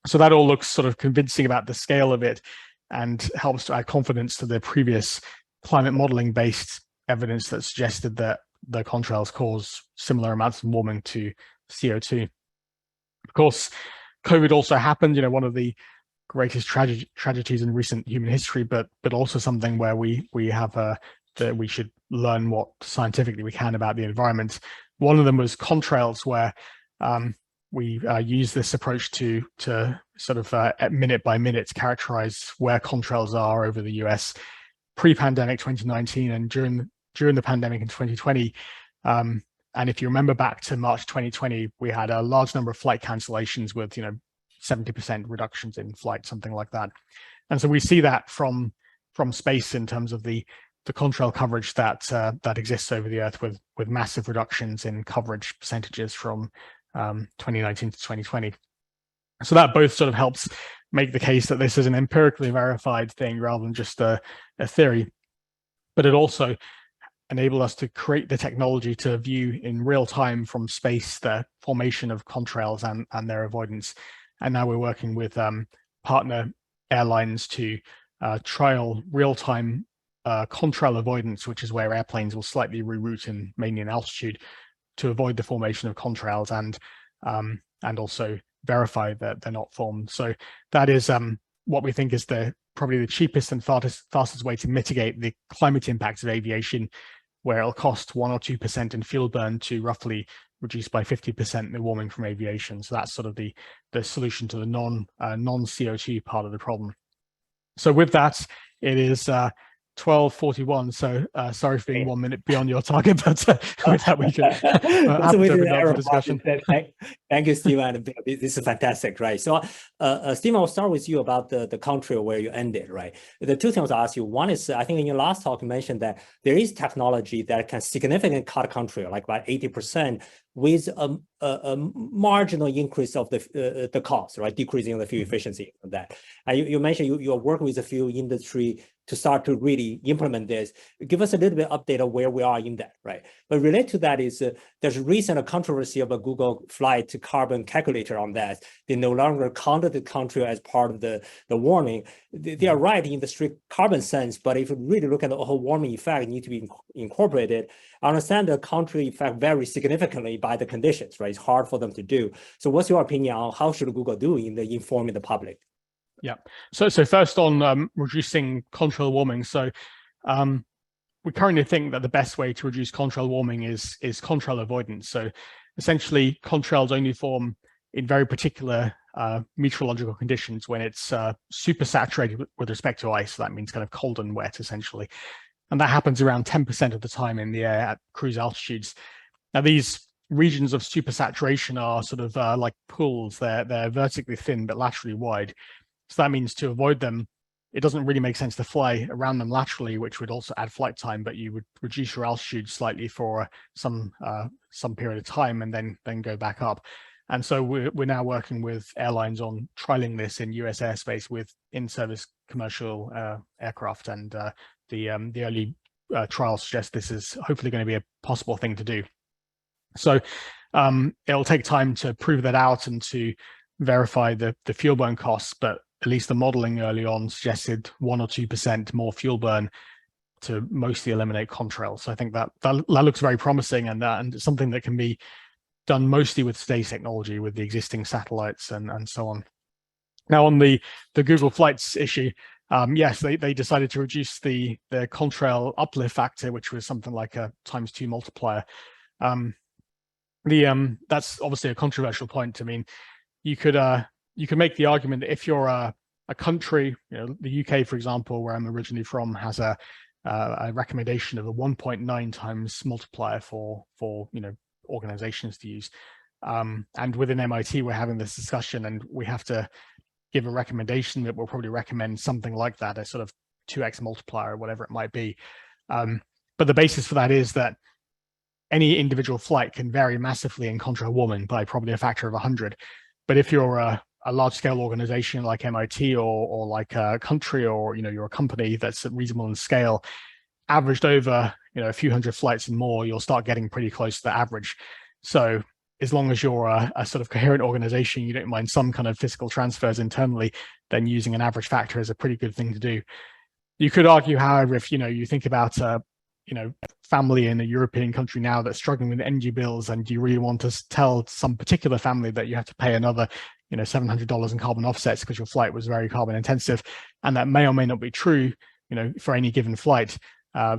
So that all looks sort of convincing about the scale of it and helps to add confidence to the previous climate modeling based evidence that suggested that the contrails cause similar amounts of warming to CO2. Of course, COVID also happened, one of the greatest tragedies in recent human history, but also something where we have that we should learn what scientifically we can about the environment. One of them was contrails, where we use this approach to sort of minute by minute characterize where contrails are over the US pre-pandemic 2019 and during the pandemic in 2020. And if you remember back to March 2020, we had a large number of flight cancellations with 70% reductions in flight, something like that. And so we see that from space in terms of the contrail coverage that exists over the Earth with massive reductions in coverage percentages from 2019 to 2020. So that both sort of helps make the case that this is an empirically verified thing rather than just a theory. But it also enabled us to create the technology to view in real time from space the formation of contrails and their avoidance. And now we're working with partner airlines to trial real-time contrail avoidance, which is where airplanes will slightly reroute mainly in altitude to avoid the formation of contrails and also verify that they're not formed. So that is what we think is probably the cheapest and fastest way to mitigate the climate impacts of aviation, where it'll cost 1 or 2% in fuel burn to roughly reduce by 50% the warming from aviation. So that's sort of the solution to the non-CO2 part of the problem. So with that, it is 12:41. So sorry for being 1 minute beyond your target, but with that we can have the discussion. Thank you, Stephen. This is fantastic, right? So, Stephen, I'll start with you about the country where you ended, right? The two things I'll ask you. One is, I think in your last talk, you mentioned that there is technology that can significantly cut country, like about 80%, with a marginal increase of the cost, right? Decreasing the fuel efficiency of that. And you mentioned you're working with the fuel industry to start to really implement this. Give us a little bit update of where we are in that, right? But related to that is there's recent controversy of a Google flight carbon calculator on that. They no longer counted the country as part of the warming. They are right in the strict carbon sense, but if you really look at the whole warming effect, it needs to be incorporated. I understand the country effect varies significantly by the conditions, right? It's hard for them to do. So what's your opinion on how should Google do in informing the public? Yeah. So first on reducing contrail warming. So we currently think that the best way to reduce contrail warming is contrail avoidance. So essentially, contrails only form in very particular meteorological conditions when it's super saturated with respect to ice. So that means kind of cold and wet, essentially. And that happens around 10% of the time in the air at cruise altitudes. Now, these regions of supersaturation are sort of like pools. They're vertically thin but laterally wide. So that means to avoid them, it doesn't really make sense to fly around them laterally, which would also add flight time, but you would reduce your altitude slightly for some period of time and then go back up. And so we're now working with airlines on trialing this in US airspace with in-service commercial aircraft, and the early trials suggest this is hopefully going to be a possible thing to do. So it'll take time to prove that out and to verify the fuel burn costs, but at least the modeling early on suggested 1 or 2% more fuel burn to mostly eliminate contrails. So I think that looks very promising, and something that can be done mostly with today's technology, with the existing satellites and so on. Now, on the Google Flights issue, yes, they decided to reduce the contrail uplift factor, which was something like a ×2 multiplier. That's obviously a controversial point. I mean, you could make the argument that if you're a country, the UK, for example, where I'm originally from, has a recommendation of a 1.9 times multiplier for organizations to use. And within MIT, we're having this discussion, and we have to give a recommendation that we'll probably recommend something like that, a sort of 2x multiplier or whatever it might be. But the basis for that is that any individual flight can vary massively in contrail warming by probably a factor of 100. But if you're a large-scale organization like MIT or like a country, or you're a company that's reasonable in scale, averaged over a few hundred flights and more, you'll start getting pretty close to the average. So as long as you're a sort of coherent organization, you don't mind some kind of fiscal transfers internally, then using an average factor is a pretty good thing to do. You could argue, however, if you think about family in a European country now that's struggling with energy bills, and you really want to tell some particular family that you have to pay another $700 in carbon offsets because your flight was very carbon intensive, and that may or may not be true for any given flight.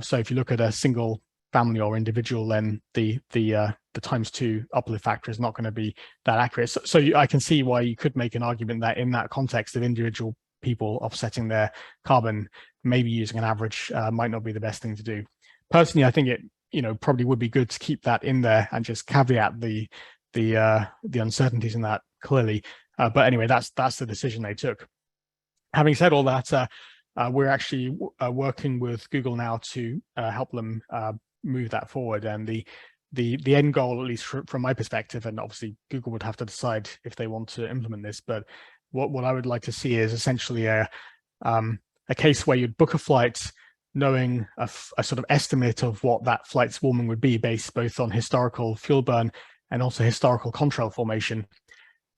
So if you look at a single family or individual, then the ×2 uplift factor is not going to be that accurate. So I can see why you could make an argument that in that context of individual people offsetting their carbon, maybe using an average might not be the best thing to do. Personally, I think it probably would be good to keep that in there and just caveat the uncertainties in that clearly. But anyway, that's the decision they took. Having said all that, we're actually working with Google now to help them move that forward. And the end goal, at least from my perspective, and obviously Google would have to decide if they want to implement this, but what I would like to see is essentially a case where you'd book a flight knowing a sort of estimate of what that flight's warming would be, based both on historical fuel burn and also historical contrail formation.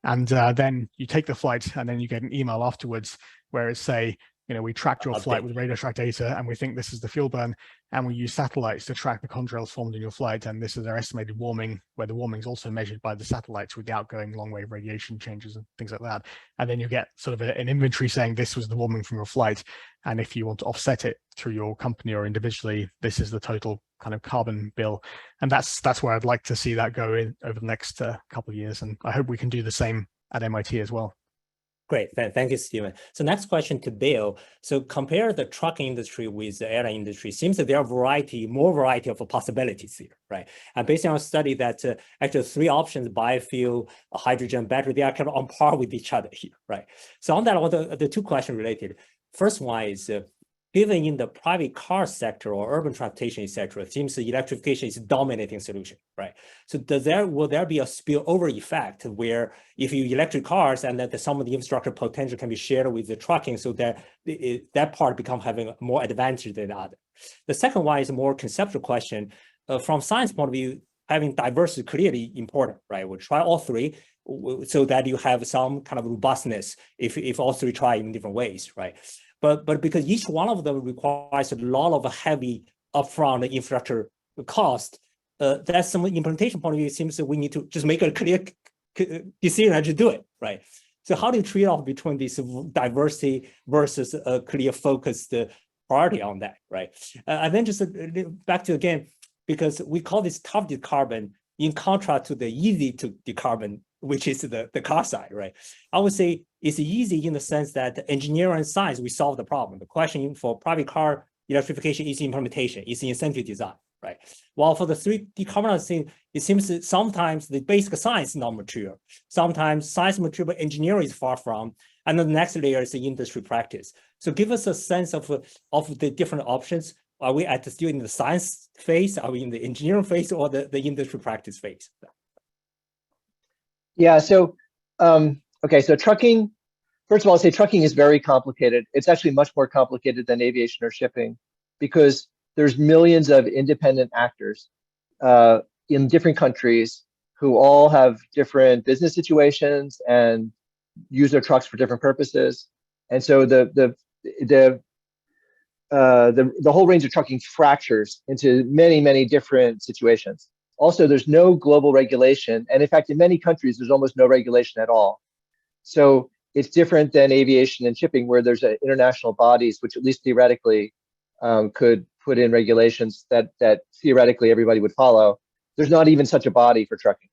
And then you take the flight, and then you get an email afterwards where it say, we tracked your flight with radar track data, and we think this is the fuel burn, and we use satellites to track the contrails formed in your flight, and this is our estimated warming, where the warming is also measured by the satellites with the outgoing long-wave radiation changes and things like that. And then you get sort of an inventory saying this was the warming from your flight, and if you want to offset it through your company or individually, this is the total kind of carbon bill. And that's where I'd like to see that go in over the next couple of years, and I hope we can do the same at MIT as well. Great, thank you, Stephen. So next question to Bill. So compare the trucking industry with the airline industry. Seems that there are more variety of possibilities here, right? And based on a study that actually 3 options, biofuel, hydrogen, battery, they are kind of on par with each other here, right? So on that, I want the 2 questions related. First one is, given in the private car sector or urban transportation, etc., it seems the electrification is a dominating solution, right? So will there be a spillover effect where if you electric cars and that some of the infrastructure potential can be shared with the trucking, so that part become having more advantage than the other? The second one is a more conceptual question. From science point of view, having diversity is clearly important, right? We'll try all 3 so that you have some kind of robustness if all 3 try in different ways, right? But because each one of them requires a lot of heavy upfront infrastructure cost, that's some implementation point of view. It seems that we need to just make a clear decision and just do it, right? So how do you trade off between this diversity versus a clear focused priority on that, right? And then just back to again, because we call this tough decarbon in contrast to the easy to decarbon which is the cost side, right? I would say it's easy in the sense that engineering and science, we solve the problem. The question for private car electrification is implementation, is incentive design, right? While for the decarbonizing, it seems that sometimes the basic science is not mature. Sometimes science mature, but engineering is far from. And then the next layer is the industry practice. So give us a sense of the different options. Are we still in the science phase? Are we in the engineering phase or the industry practice phase? Yeah, so, okay, so trucking, first of all, I'll say trucking is very complicated. It's actually much more complicated than aviation or shipping because there's millions of independent actors in different countries who all have different business situations and use their trucks for different purposes. And so the whole range of trucking fractures into many, many different situations. Also, there's no global regulation. And in fact, in many countries, there's almost no regulation at all. So it's different than aviation and shipping, where there's international bodies, which at least theoretically could put in regulations that theoretically everybody would follow. There's not even such a body for trucking.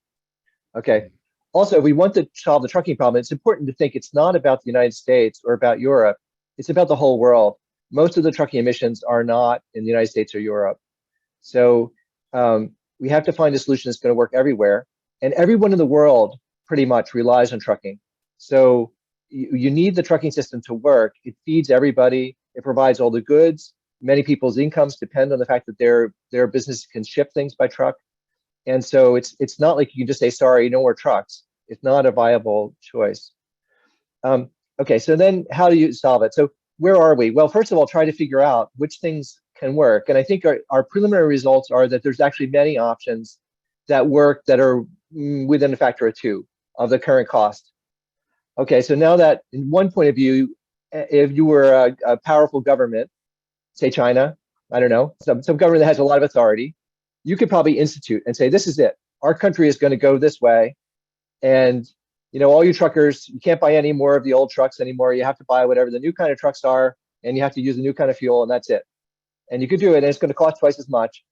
Okay. Also, if we want to solve the trucking problem, it's important to think it's not about the United States or about Europe. It's about the whole world. Most of the trucking emissions are not in the United States or Europe. So we have to find a solution that's going to work everywhere. And everyone in the world pretty much relies on trucking. So you need the trucking system to work. It feeds everybody. It provides all the goods. Many people's incomes depend on the fact that their business can ship things by truck. And so it's not like you can just say, sorry, no more trucks. It's not a viable choice. Okay, so then how do you solve it? So where are we? Well, first of all, try to figure out which things can work. And I think our preliminary results are that there's actually many options that work that are within a factor of 2 of the current cost. Okay, so now that in one point of view, if you were a powerful government, say China, I don't know, some government that has a lot of authority, you could probably institute and say, this is it. Our country is going to go this way. And all you truckers, you can't buy any more of the old trucks anymore. You have to buy whatever the new kind of trucks are, and you have to use the new kind of fuel, and that's it. And you could do it, and it's going to cost twice as much.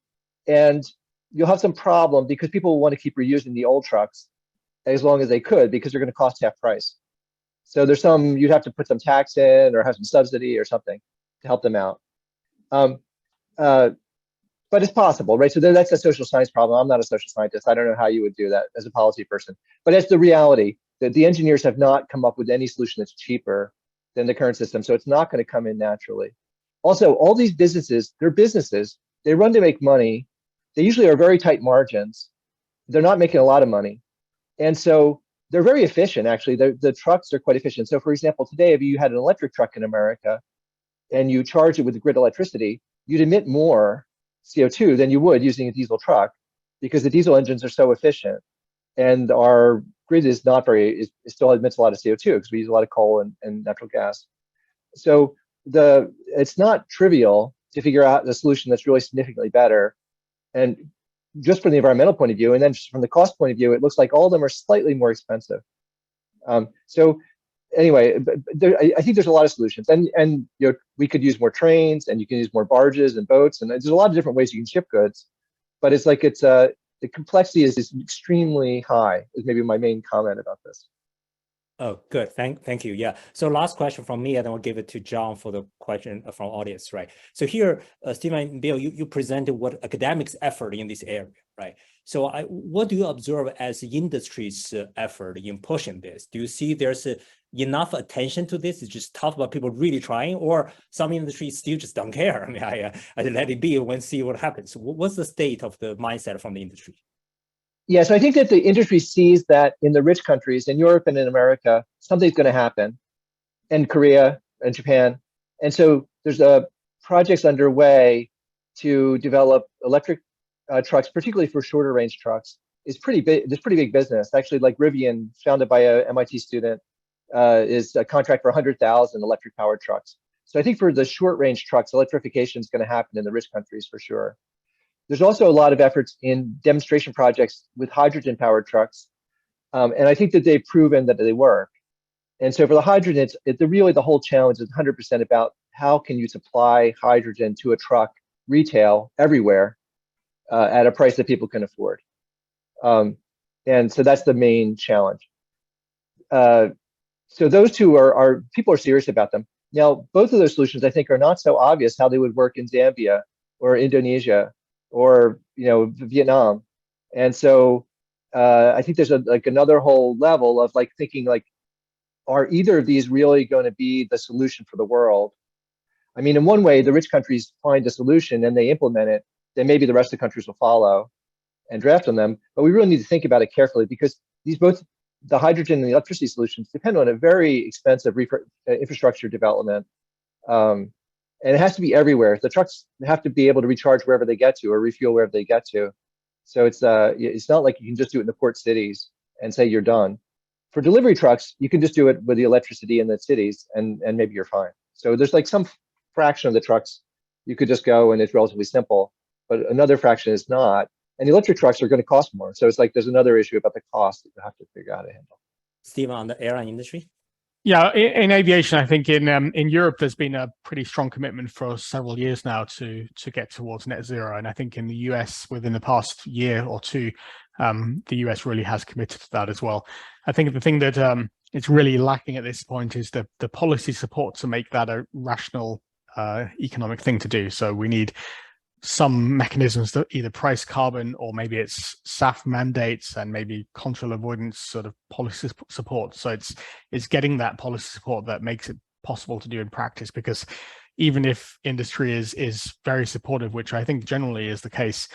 And you'll have some problem because people will want to keep reusing the old trucks as long as they could because they're going to cost half price. So there's you'd have to put some tax in or have some subsidy or something to help them out. But it's possible, right? So that's a social science problem. I'm not a social scientist. I don't know how you would do that as a policy person. But it's the reality that the engineers have not come up with any solution that's cheaper than the current system. So it's not going to come in naturally. Also, all these businesses, they're businesses. They run to make money. They usually are very tight margins. They're not making a lot of money. And so they're very efficient, actually. The trucks are quite efficient. So for example, today, if you had an electric truck in America and you charge it with grid electricity, you'd emit more CO2 than you would using a diesel truck because the diesel engines are so efficient. And our grid is not it still emits a lot of CO2 because we use a lot of coal and natural gas. So it's not trivial to figure out the solution that's really significantly better. And just from the environmental point of view, and then just from the cost point of view, it looks like all of them are slightly more expensive. So anyway, I think there's a lot of solutions, and we could use more trains, and you can use more barges and boats, and there's a lot of different ways you can ship goods. But it's like the complexity is extremely high. Is maybe my main comment about this. Oh, good. Thank you. Yeah. So last question from me, and then we'll give it to John for the question from audience, right? So here, Stephen and Bill, you presented what academics' effort in this area, right? So what do you observe as the industry's effort in pushing this? Do you see there's enough attention to this? It's just tough about people really trying, or some industries still just don't care? I mean, I let it be and see what happens. What's the state of the mindset from the industry? Yeah, so I think that the industry sees that in the rich countries, in Europe and in America, something's going to happen, and Korea and Japan. And so there's projects underway to develop electric trucks, particularly for shorter range trucks. It's pretty big. There's pretty big business. Actually, like Rivian, founded by a MIT student, is a contract for 100,000 electric powered trucks. So I think for the short range trucks, electrification is going to happen in the rich countries for sure. There's also a lot of efforts in demonstration projects with hydrogen-powered trucks, and I think that they've proven that they work. And so for the hydrogen, really the whole challenge is 100% about how can you supply hydrogen to a truck retail everywhere at a price that people can afford. And so that's the main challenge. so those two are people are serious about them. Now, both of those solutions, I think, are not so obvious how they would work in Zambia or Indonesia or Vietnam. And so I think there's like another whole level of like thinking like, are either of these really going to be the solution for the world? I mean, in one way, the rich countries find a solution and they implement it, then maybe the rest of the countries will follow and draft on them. But we really need to think about it carefully because these both the hydrogen and the electricity solutions depend on a very expensive infrastructure development. And it has to be everywhere. The trucks have to be able to recharge wherever they get to or refuel wherever they get to. So it's not like you can just do it in the port cities and say you're done. For delivery trucks, you can just do it with the electricity in the cities and maybe you're fine. So there's like some fraction of the trucks you could just go and it's relatively simple, but another fraction is not. And the electric trucks are going to cost more. So it's like there's another issue about the cost that you have to figure out how to handle. Steve, on the airline industry? Yeah, in aviation, I think in Europe, there's been a pretty strong commitment for several years now to get towards net zero. And I think in the US, within the past year or two, the US really has committed to that as well. I think the thing that it's really lacking at this point is the policy support to make that a rational economic thing to do. So we need some mechanisms that either price carbon or maybe it's SAF mandates and maybe control avoidance sort of policy support. So it's getting that policy support that makes it possible to do in practice, because even if industry is very supportive, which I think generally is the case,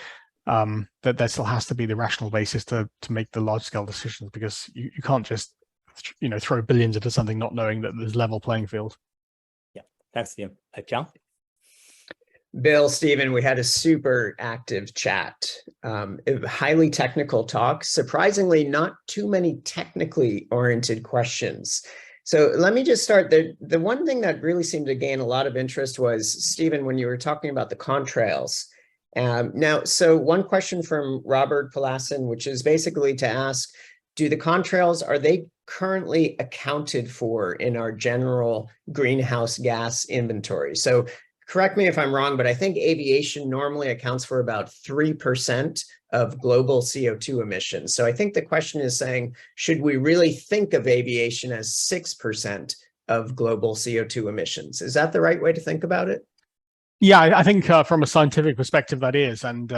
that there still has to be the rational basis to make the large scale decisions, because you can't just throw billions into something not knowing that there's level playing field. Yeah, thanks, Steve. John? Bill, Stephen, we had a super active chat, highly technical talk, surprisingly not too many technically oriented questions. So let me just start. The one thing that really seemed to gain a lot of interest was, Stephen, when you were talking about the contrails. Now, so one question from Robert Palasin, which is basically to ask, do the contrails, are they currently accounted for in our general greenhouse gas inventory? So correct me if I'm wrong, but I think aviation normally accounts for about 3% of global CO2 emissions. So I think the question is saying, should we really think of aviation as 6% of global CO2 emissions? Is that the right way to think about it? Yeah, I think from a scientific perspective, that is, and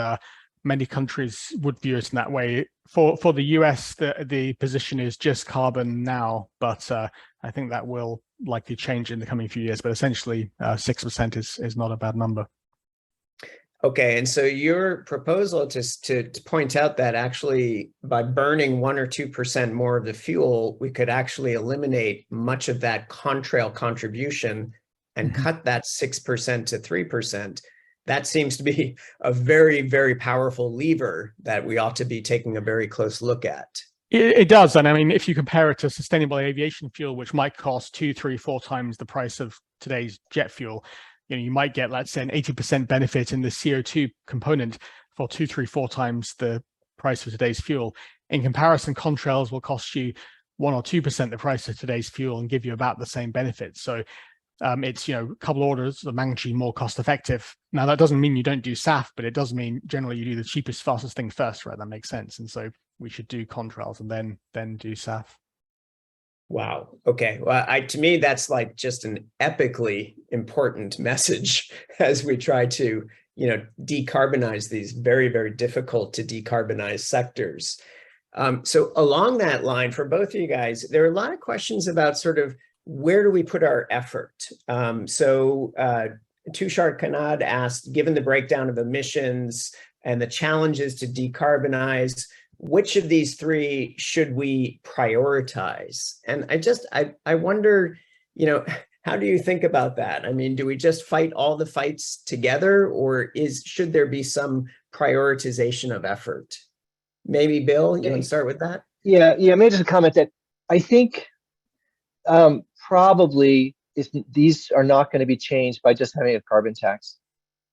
many countries would view it in that way. For the US, the position is just carbon now, but I think that will likely change in the coming few years. But essentially, 6% is not a bad number. Okay, and so your proposal to point out that actually by burning 1 or 2% more of the fuel, we could actually eliminate much of that contrail contribution and cut that 6% to 3%. That seems to be a very, very powerful lever that we ought to be taking a very close look at. It does. And I mean, if you compare it to sustainable aviation fuel, which might cost 2, 3, 4 times the price of today's jet fuel, you might get, let's say, an 80% benefit in the CO2 component for 2, 3, 4 times the price of today's fuel. In comparison, contrails will cost you 1 or 2% the price of today's fuel and give you about the same benefit. So it's a couple orders of magnitude more cost effective. Now that doesn't mean you don't do SAF, but it does mean generally you do the cheapest, fastest thing first, right? That makes sense. And so we should do contrails and then do SAF. Wow. Okay. Well, to me, that's like just an epically important message as we try to, decarbonize these very, very difficult to decarbonize sectors. So along that line, for both of you guys, there are a lot of questions about sort of where do we put our effort? So Tushar Kanad asked, given the breakdown of emissions and the challenges to decarbonize, which of these 3 should we prioritize? And I wonder, how do you think about that? I mean, do we just fight all the fights together, or should there be some prioritization of effort? Maybe Bill, you want to start with that? Yeah. Maybe just a comment that I think probably these are not going to be changed by just having a carbon tax.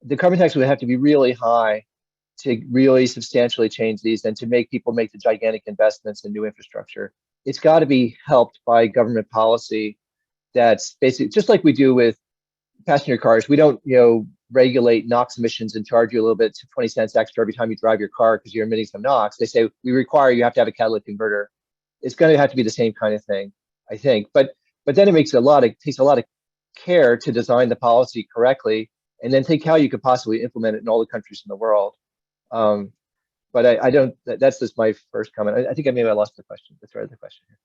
The carbon tax would have to be really high to really substantially change these and to make people make the gigantic investments in new infrastructure. It's got to be helped by government policy that's basically just like we do with passenger cars. We don't, regulate NOx emissions and charge you a little bit to 20 cents extra every time you drive your car because you're emitting some NOx. They say we require you have to have a catalytic converter. it's going to have to be the same kind of thing, I think. But then it takes a lot of care to design the policy correctly, and then think how you could possibly implement it in all the countries in the world. But I don't. That's just my first comment. I think maybe I lost the question. The thread of the question here.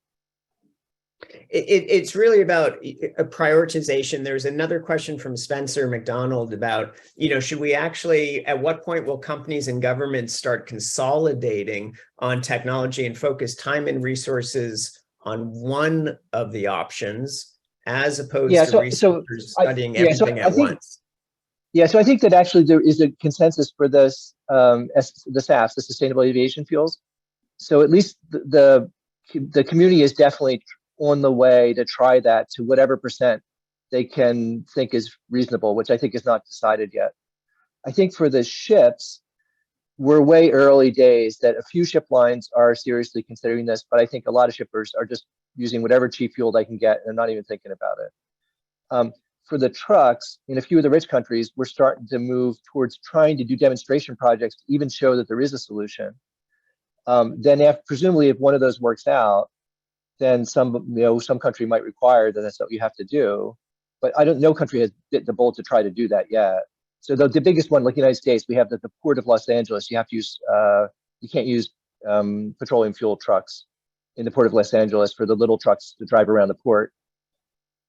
It's really about a prioritization. There's another question from Spencer McDonald about, should we actually, at what point will companies and governments start consolidating on technology and focus time and resources on one of the options as opposed to researchers studying everything at once? Yeah, so I think that actually there is a consensus for this, the SAFs, the Sustainable Aviation Fuels. So at least the community is definitely on the way to try that to whatever percent they can think is reasonable, which I think is not decided yet. I think for the ships, we're way early days that a few ship lines are seriously considering this, but I think a lot of shippers are just using whatever cheap fuel they can get and not even thinking about it. For the trucks, in a few of the rich countries, we're starting to move towards trying to do demonstration projects to even show that there is a solution. Then presumably if one of those works out, then some country might require that that's what you have to do. But no country has bit the bullet to try to do that yet. So the biggest one, like the United States, we have the Port of Los Angeles. You have to use, you can't use petroleum fuel trucks in the Port of Los Angeles for the little trucks to drive around the port.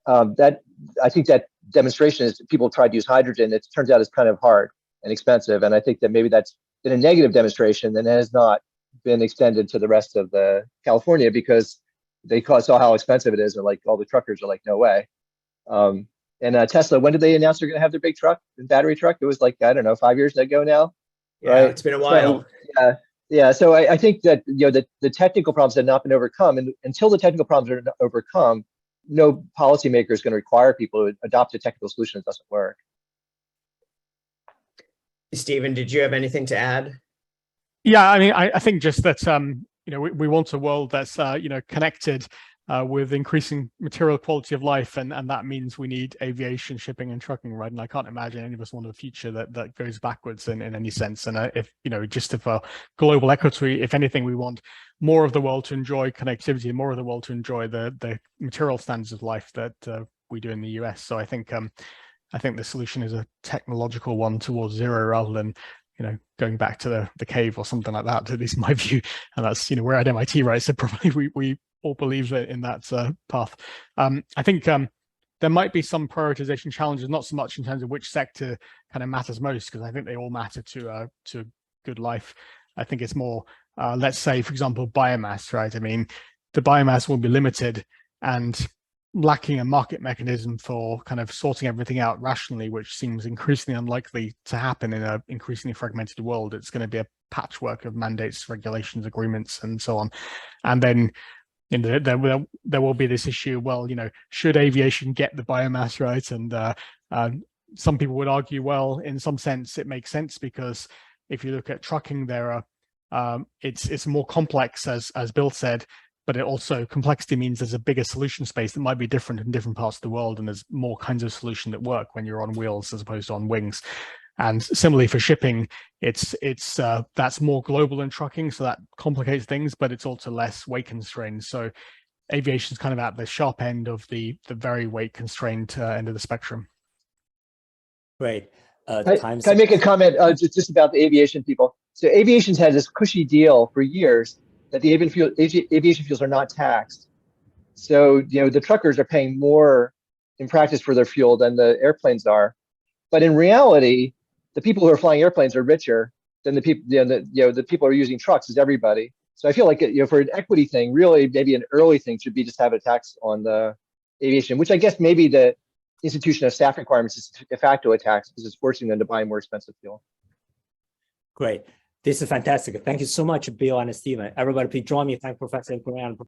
I think that demonstration is people tried to use hydrogen. It turns out it's kind of hard and expensive. And I think that maybe that's been a negative demonstration and has not been extended to the rest of the California because they saw how expensive it is, and like all the truckers are like, no way. And Tesla, when did they announce they're going to have their big truck, the battery truck? It was like, I don't know, 5 years ago now. Yeah, right? It's been a while. So, yeah. So I think that the technical problems have not been overcome, and until the technical problems are overcome, no policymaker is going to require people to adopt a technical solution that doesn't work. Stephen, did you have anything to add? Yeah, I mean, I think just that we want a world that's connected with increasing material quality of life, and that means we need aviation, shipping, and trucking, right? And I can't imagine any of us want a future that goes backwards in any sense. And if for global equity, if anything, we want more of the world to enjoy connectivity, more of the world to enjoy the material standards of life that we do in the US. So I think the solution is a technological one towards zero rather than going back to the cave or something like that, at least in my view. And that's, we're at MIT, right? So probably we all believe in that path. I think there might be some prioritization challenges, not so much in terms of which sector kind of matters most, because I think they all matter to good life. I think it's more, let's say, for example, biomass, right? I mean, the biomass will be limited and lacking a market mechanism for kind of sorting everything out rationally, which seems increasingly unlikely to happen in an increasingly fragmented world. It's going to be a patchwork of mandates, regulations, agreements, and so on. And then there will be this issue, well, should aviation get the biomass, right? And some people would argue, well, in some sense, it makes sense because if you look at trucking, it's more complex, as Bill said, but it also, complexity means there's a bigger solution space that might be different in different parts of the world, and there's more kinds of solution that work when you're on wheels as opposed to on wings. And similarly for shipping, that's more global than trucking, so that complicates things, but it's also less weight constrained. So aviation is kind of at the sharp end of the very weight constrained end of the spectrum. Great. Can I make a comment just about the aviation people? So aviation's had this cushy deal for years that the aviation fuels are not taxed. So, the truckers are paying more in practice for their fuel than the airplanes are. But in reality, the people who are flying airplanes are richer than the people, the people who are using trucks is everybody. So I feel like, for an equity thing, really maybe an early thing should be just have a tax on the aviation, which I guess maybe the institution of staff requirements is de facto a tax because it's forcing them to buy more expensive fuel. Great. This is fantastic. Thank you so much, Bill and Stephen. Everybody, please join me. Thank Professor Grant.